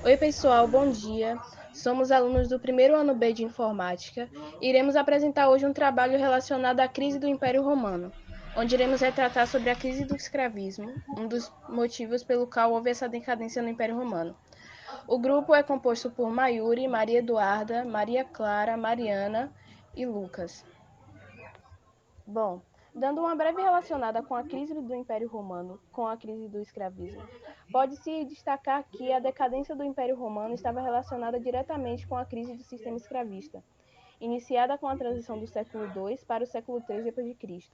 Oi, pessoal, bom dia. Somos alunos do primeiro ano B de Informática e iremos apresentar hoje um trabalho relacionado à crise do Império Romano, onde iremos retratar sobre a crise do escravismo, um dos motivos pelo qual houve essa decadência no Império Romano. O grupo é composto por Mayuri, Maria Eduarda, Maria Clara, Mariana e Lucas. Bom, dando uma breve relacionada com a crise do Império Romano, com a crise do escravismo, pode-se destacar que a decadência do Império Romano estava relacionada diretamente com a crise do sistema escravista, iniciada com a transição do século II para o século III d.C.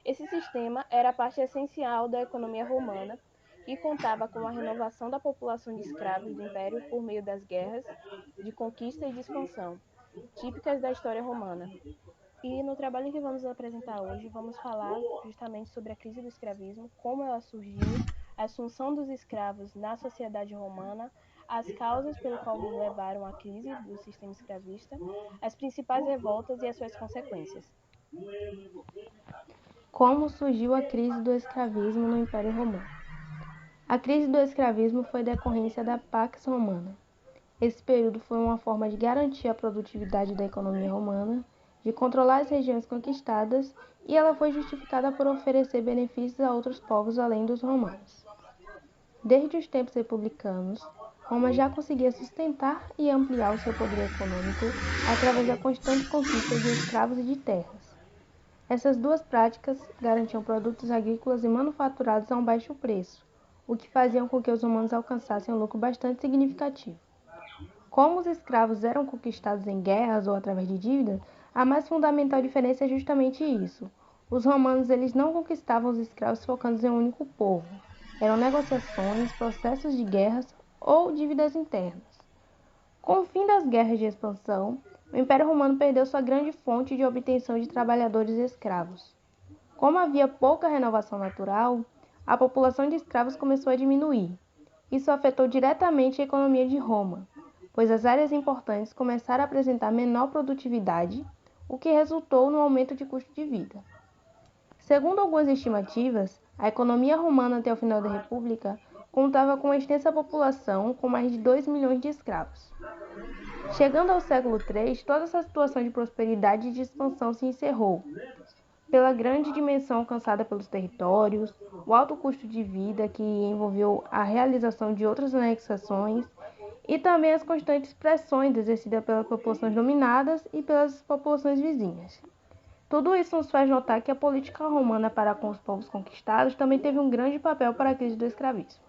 Esse sistema era parte essencial da economia romana, que contava com a renovação da população de escravos do império por meio das guerras de conquista e de expansão, típicas da história romana. E no trabalho que vamos apresentar hoje, vamos falar justamente sobre a crise do escravismo, como ela surgiu, a assunção dos escravos na sociedade romana, as causas pelo qual levaram à crise do sistema escravista, as principais revoltas e as suas consequências. Como surgiu a crise do escravismo no Império Romano? A crise do escravismo foi decorrência da Pax Romana. Esse período foi uma forma de garantir a produtividade da economia romana, de controlar as regiões conquistadas, e ela foi justificada por oferecer benefícios a outros povos além dos romanos. Desde os tempos republicanos, Roma já conseguia sustentar e ampliar o seu poder econômico através da constante conquista de escravos e de terras. Essas duas práticas garantiam produtos agrícolas e manufaturados a um baixo preço, o que fazia com que os romanos alcançassem um lucro bastante significativo. Como os escravos eram conquistados em guerras ou através de dívidas, a mais fundamental diferença é justamente isso. Os romanos eles não conquistavam os escravos focando em um único povo. Eram negociações, processos de guerras ou dívidas internas. Com o fim das guerras de expansão, o Império Romano perdeu sua grande fonte de obtenção de trabalhadores escravos. Como havia pouca renovação natural, a população de escravos começou a diminuir. Isso afetou diretamente a economia de Roma, pois as áreas importantes começaram a apresentar menor produtividade, o que resultou no aumento de custo de vida. Segundo algumas estimativas, a economia romana até o final da República contava com uma extensa população com mais de 2 milhões de escravos. Chegando ao século III, toda essa situação de prosperidade e de expansão se encerrou, pela grande dimensão alcançada pelos territórios, o alto custo de vida que envolveu a realização de outras anexações e também as constantes pressões exercidas pelas populações dominadas e pelas populações vizinhas. Tudo isso nos faz notar que a política romana para com os povos conquistados também teve um grande papel para a crise do escravismo.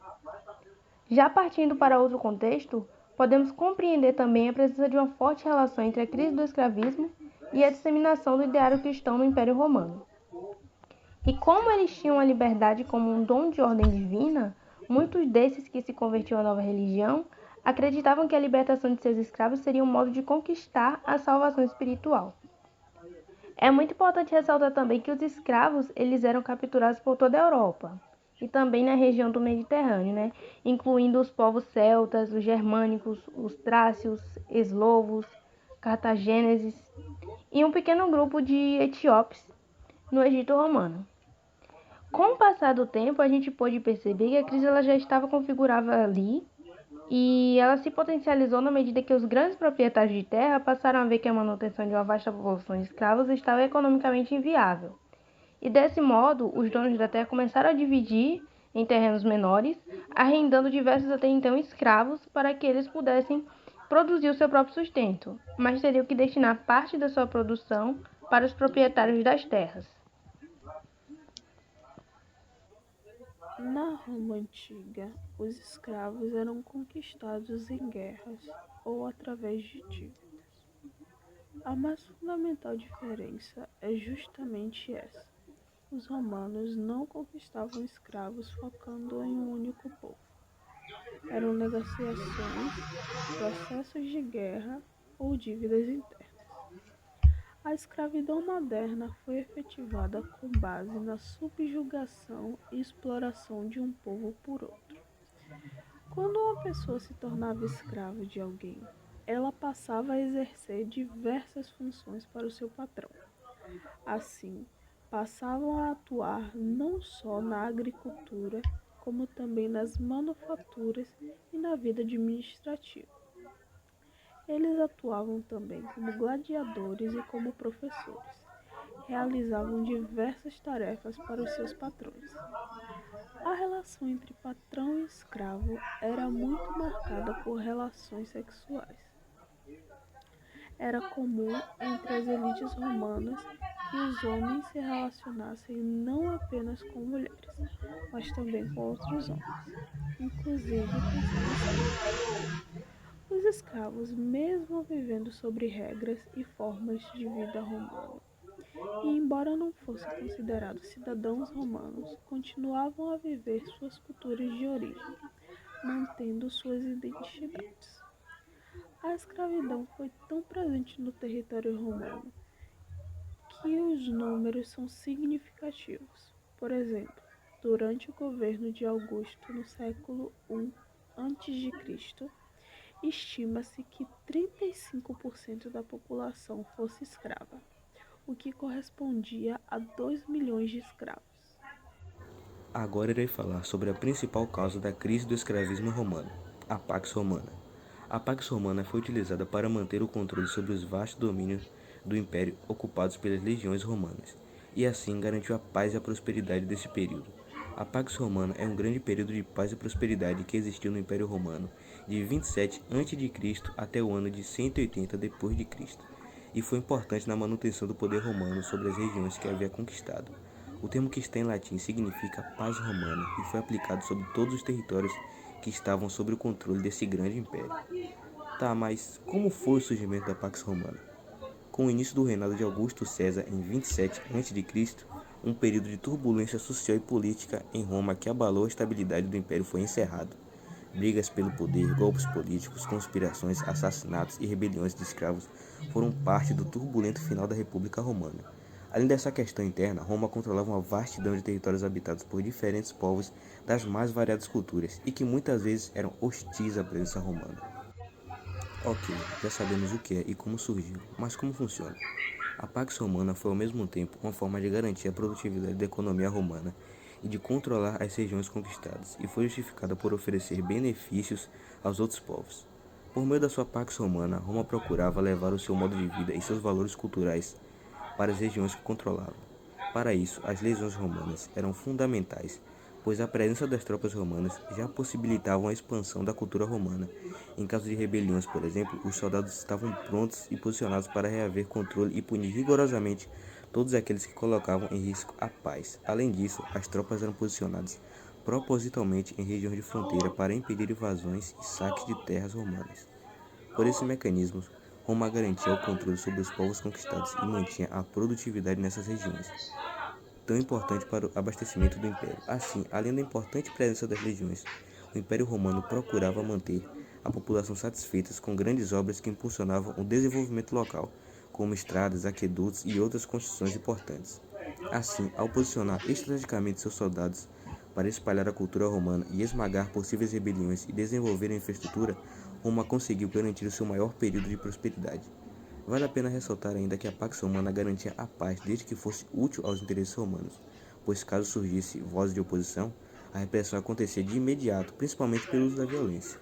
Já partindo para outro contexto, podemos compreender também a presença de uma forte relação entre a crise do escravismo e a disseminação do ideário cristão no Império Romano. E como eles tinham a liberdade como um dom de ordem divina, muitos desses que se convertiam à nova religião acreditavam que a libertação de seus escravos seria um modo de conquistar a salvação espiritual. É muito importante ressaltar também que os escravos eles eram capturados por toda a Europa e também na região do Mediterrâneo, incluindo os povos celtas, os germânicos, os trácios, eslovos, cartagineses e um pequeno grupo de etíopes no Egito Romano. Com o passar do tempo, a gente pôde perceber que a crise ela já estava configurada ali e ela se potencializou na medida que os grandes proprietários de terra passaram a ver que a manutenção de uma vasta população de escravos estava economicamente inviável. E desse modo, os donos da terra começaram a dividir em terrenos menores, arrendando diversos até então escravos para que eles pudessem produzir o seu próprio sustento, mas teriam que destinar parte da sua produção para os proprietários das terras. Na Roma antiga, os escravos eram conquistados em guerras ou através de dívidas. A mais fundamental diferença é justamente essa. Os romanos não conquistavam escravos focando em um único povo. Eram negociações, processos de guerra ou dívidas internas. A escravidão moderna foi efetivada com base na subjugação e exploração de um povo por outro. Quando uma pessoa se tornava escrava de alguém, ela passava a exercer diversas funções para o seu patrão. Assim, passavam a atuar não só na agricultura como também nas manufaturas e na vida administrativa. Eles atuavam também como gladiadores e como professores. Realizavam diversas tarefas para os seus patrões. A relação entre patrão e escravo era muito marcada por relações sexuais. Era comum entre as elites romanas que os homens se relacionassem não apenas com mulheres, mas também com outros homens, inclusive com seus escravos. Os escravos, mesmo vivendo sobre regras e formas de vida romana, e embora não fossem considerados cidadãos romanos, continuavam a viver suas culturas de origem, mantendo suas identidades. A escravidão foi tão presente no território romano que os números são significativos. Por exemplo, durante o governo de Augusto no século I a.C., estima-se que 35% da população fosse escrava, o que correspondia a 2 milhões de escravos. Agora irei falar sobre a principal causa da crise do escravismo romano, a Pax Romana. A Pax Romana foi utilizada para manter o controle sobre os vastos domínios do império ocupados pelas legiões romanas, e assim garantiu a paz e a prosperidade desse período. A Pax Romana é um grande período de paz e prosperidade que existiu no Império Romano, de 27 a.C. até o ano de 180 d.C., e foi importante na manutenção do poder romano sobre as regiões que havia conquistado. O termo que está em latim significa paz romana e foi aplicado sobre todos os territórios que estavam sob o controle desse grande império. Tá, mas como foi o surgimento da Pax Romana? Com o início do reinado de Augusto César em 27 a.C., um período de turbulência social e política em Roma que abalou a estabilidade do império foi encerrado. Brigas pelo poder, golpes políticos, conspirações, assassinatos e rebeliões de escravos foram parte do turbulento final da República Romana. Além dessa questão interna, Roma controlava uma vastidão de territórios habitados por diferentes povos das mais variadas culturas e que muitas vezes eram hostis à presença romana. Ok, já sabemos o que é e como surgiu, mas como funciona? A Pax Romana foi ao mesmo tempo uma forma de garantir a produtividade da economia romana e de controlar as regiões conquistadas, e foi justificada por oferecer benefícios aos outros povos. Por meio da sua Pax Romana, Roma procurava levar o seu modo de vida e seus valores culturais para as regiões que controlava. Para isso, as legiões romanas eram fundamentais, pois a presença das tropas romanas já possibilitava a expansão da cultura romana. Em caso de rebeliões, por exemplo, os soldados estavam prontos e posicionados para reaver controle e punir rigorosamente todos aqueles que colocavam em risco a paz. Além disso, as tropas eram posicionadas propositalmente em regiões de fronteira para impedir invasões e saques de terras romanas. Por esses mecanismos, Roma garantia o controle sobre os povos conquistados e mantinha a produtividade nessas regiões, tão importante para o abastecimento do império. Assim, além da importante presença das legiões, o Império Romano procurava manter a população satisfeita com grandes obras que impulsionavam o desenvolvimento local, como estradas, aquedutos e outras construções importantes. Assim, ao posicionar estrategicamente seus soldados para espalhar a cultura romana e esmagar possíveis rebeliões e desenvolver a infraestrutura, Roma conseguiu garantir o seu maior período de prosperidade. Vale a pena ressaltar ainda que a Pax Romana garantia a paz desde que fosse útil aos interesses romanos, pois caso surgisse vozes de oposição, a repressão acontecia de imediato, principalmente pelo uso da violência.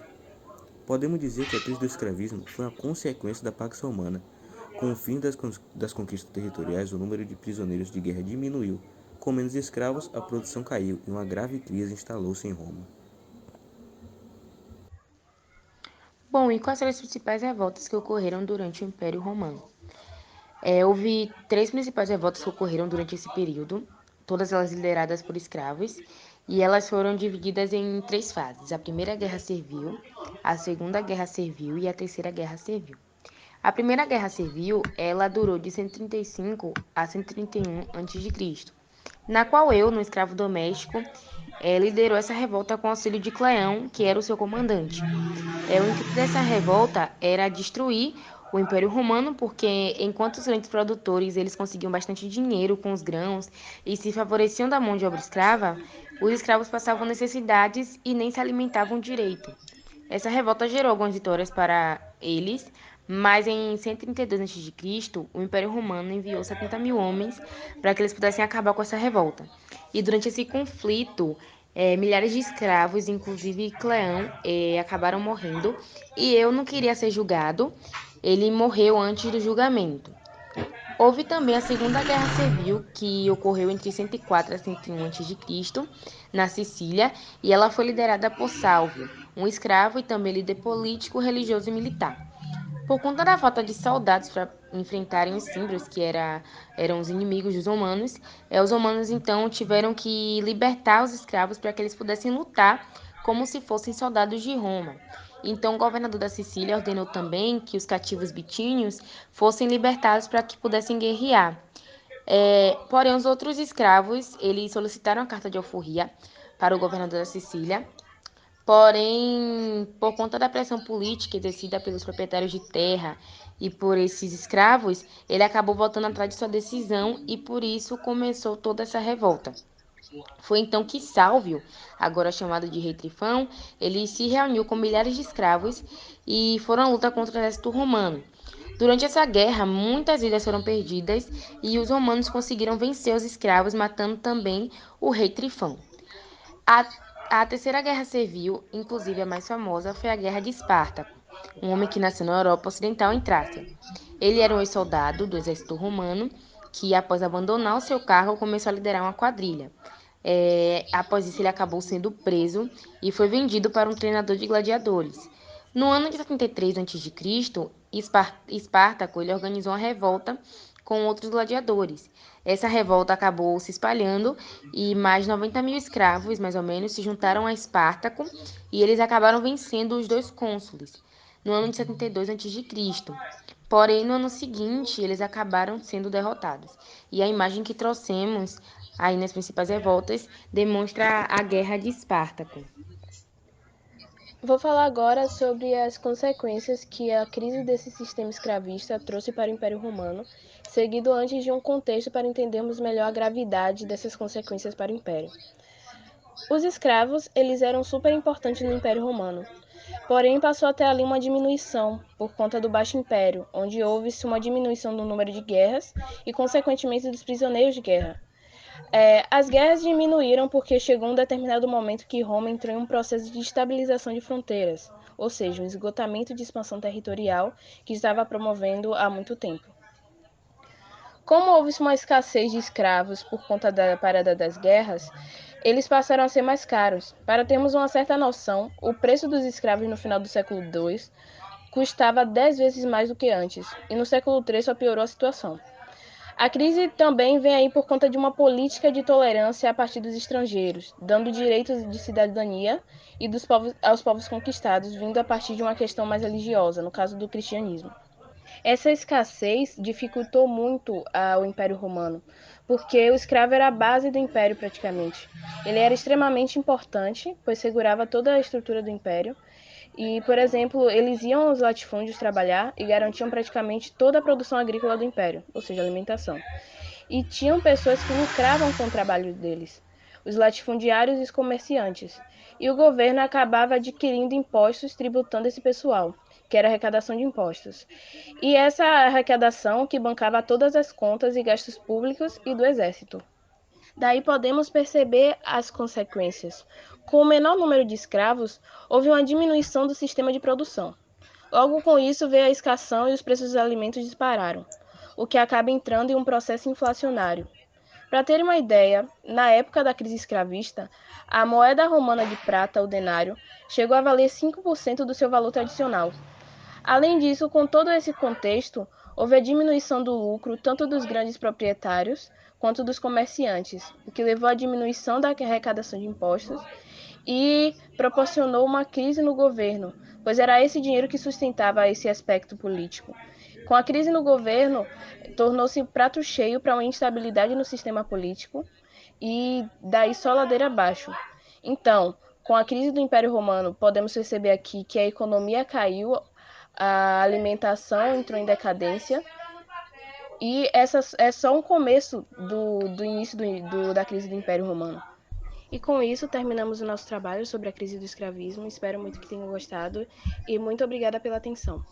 Podemos dizer que a crise do escravismo foi uma consequência da Pax Romana. Com o fim das conquistas territoriais, o número de prisioneiros de guerra diminuiu. Com menos escravos, a produção caiu e uma grave crise instalou-se em Roma. Bom, e quais foram as principais revoltas que ocorreram durante o Império Romano? Houve três principais revoltas que ocorreram durante esse período, todas elas lideradas por escravos, e elas foram divididas em três fases: a Primeira Guerra Servil, a Segunda Guerra Servil e a Terceira Guerra Servil. A Primeira Guerra Servil, ela durou de 135 a 131 a.C., na qual no escravo doméstico, liderou essa revolta com o auxílio de Cleão, que era o seu comandante. O intuito dessa revolta era destruir o Império Romano, porque enquanto os grandes produtores eles conseguiam bastante dinheiro com os grãos e se favoreciam da mão de obra escrava, os escravos passavam necessidades e nem se alimentavam direito. Essa revolta gerou algumas vitórias para eles, mas em 132 a.C., o Império Romano enviou 70 mil homens para que eles pudessem acabar com essa revolta. E durante esse conflito, Milhares de escravos, inclusive Cleão, acabaram morrendo. E eu não queria ser julgado. Ele morreu antes do julgamento. Houve também a Segunda Guerra Civil, que ocorreu entre 104 a 101 a.C., na Sicília, e ela foi liderada por Sálvio, um escravo e também líder político, religioso e militar. Por conta da falta de soldados para enfrentarem os símbrios, que eram os inimigos dos romanos, os romanos então tiveram que libertar os escravos para que eles pudessem lutar como se fossem soldados de Roma. Então, o governador da Sicília ordenou também que os cativos bitínios fossem libertados para que pudessem guerrear. Porém, os outros escravos, eles solicitaram a carta de alforria para o governador da Sicília. Porém, por conta da pressão política exercida pelos proprietários de terra e por esses escravos, ele acabou voltando atrás de sua decisão e por isso começou toda essa revolta. Foi então que Sálvio, agora chamado de Rei Trifão, ele se reuniu com milhares de escravos e foram à luta contra o exército romano. Durante essa guerra, muitas vidas foram perdidas e os romanos conseguiram vencer os escravos, matando também o rei Trifão. A Terceira Guerra Civil, inclusive a mais famosa, foi a Guerra de Espartaco, um homem que nasceu na Europa Ocidental, em Trácia. Ele era um ex-soldado do exército romano que, após abandonar o seu cargo, começou a liderar uma quadrilha. Após isso, ele acabou sendo preso e foi vendido para um treinador de gladiadores. No ano de 73 a.C., Espartaco ele organizou uma revolta com outros gladiadores. Essa revolta acabou se espalhando e mais de 90 mil escravos, mais ou menos, se juntaram a Espartaco e eles acabaram vencendo os dois cônsules no ano de 72 a.C. Porém, no ano seguinte, eles acabaram sendo derrotados. E a imagem que trouxemos aí nas principais revoltas demonstra a Guerra de Espartaco. Vou falar agora sobre as consequências que a crise desse sistema escravista trouxe para o Império Romano, seguido antes de um contexto para entendermos melhor a gravidade dessas consequências para o Império. Os escravos, eles eram super importantes no Império Romano, porém passou até ali uma diminuição por conta do Baixo Império, onde houve-se uma diminuição do número de guerras e, consequentemente, dos prisioneiros de guerra. As guerras diminuíram porque chegou um determinado momento que Roma entrou em um processo de estabilização de fronteiras, ou seja, um esgotamento de expansão territorial que estava promovendo há muito tempo. Como houve uma escassez de escravos por conta da parada das guerras, eles passaram a ser mais caros. Para termos uma certa noção, o preço dos escravos no final do século II custava 10 vezes mais do que antes, e no século III só piorou a situação. A crise também vem aí por conta de uma política de tolerância a partir dos estrangeiros, dando direitos de cidadania e aos povos conquistados, vindo a partir de uma questão mais religiosa, no caso do cristianismo. Essa escassez dificultou muito o Império Romano, porque o escravo era a base do Império praticamente. Ele era extremamente importante, pois segurava toda a estrutura do Império, e, por exemplo, eles iam aos latifúndios trabalhar e garantiam praticamente toda a produção agrícola do Império, ou seja, alimentação. E tinham pessoas que lucravam com o trabalho deles, os latifundiários e os comerciantes. E o governo acabava adquirindo impostos tributando esse pessoal, que era arrecadação de impostos. E essa arrecadação que bancava todas as contas e gastos públicos e do exército. Daí podemos perceber as consequências. Com o menor número de escravos, houve uma diminuição do sistema de produção. Logo com isso veio a escassez e os preços dos alimentos dispararam, o que acaba entrando em um processo inflacionário. Para ter uma ideia, na época da crise escravista, a moeda romana de prata, o denário, chegou a valer 5% do seu valor tradicional. Além disso, com todo esse contexto, houve a diminuição do lucro tanto dos grandes proprietários quanto dos comerciantes, o que levou à diminuição da arrecadação de impostos e proporcionou uma crise no governo, pois era esse dinheiro que sustentava esse aspecto político. Com a crise no governo, tornou-se prato cheio para uma instabilidade no sistema político e daí só ladeira abaixo. Então, com a crise do Império Romano, podemos perceber aqui que a economia caiu, a alimentação entrou em decadência e essa é só um começo do início da crise do Império Romano. E com isso terminamos o nosso trabalho sobre a crise do escravismo. Espero muito que tenham gostado e muito obrigada pela atenção.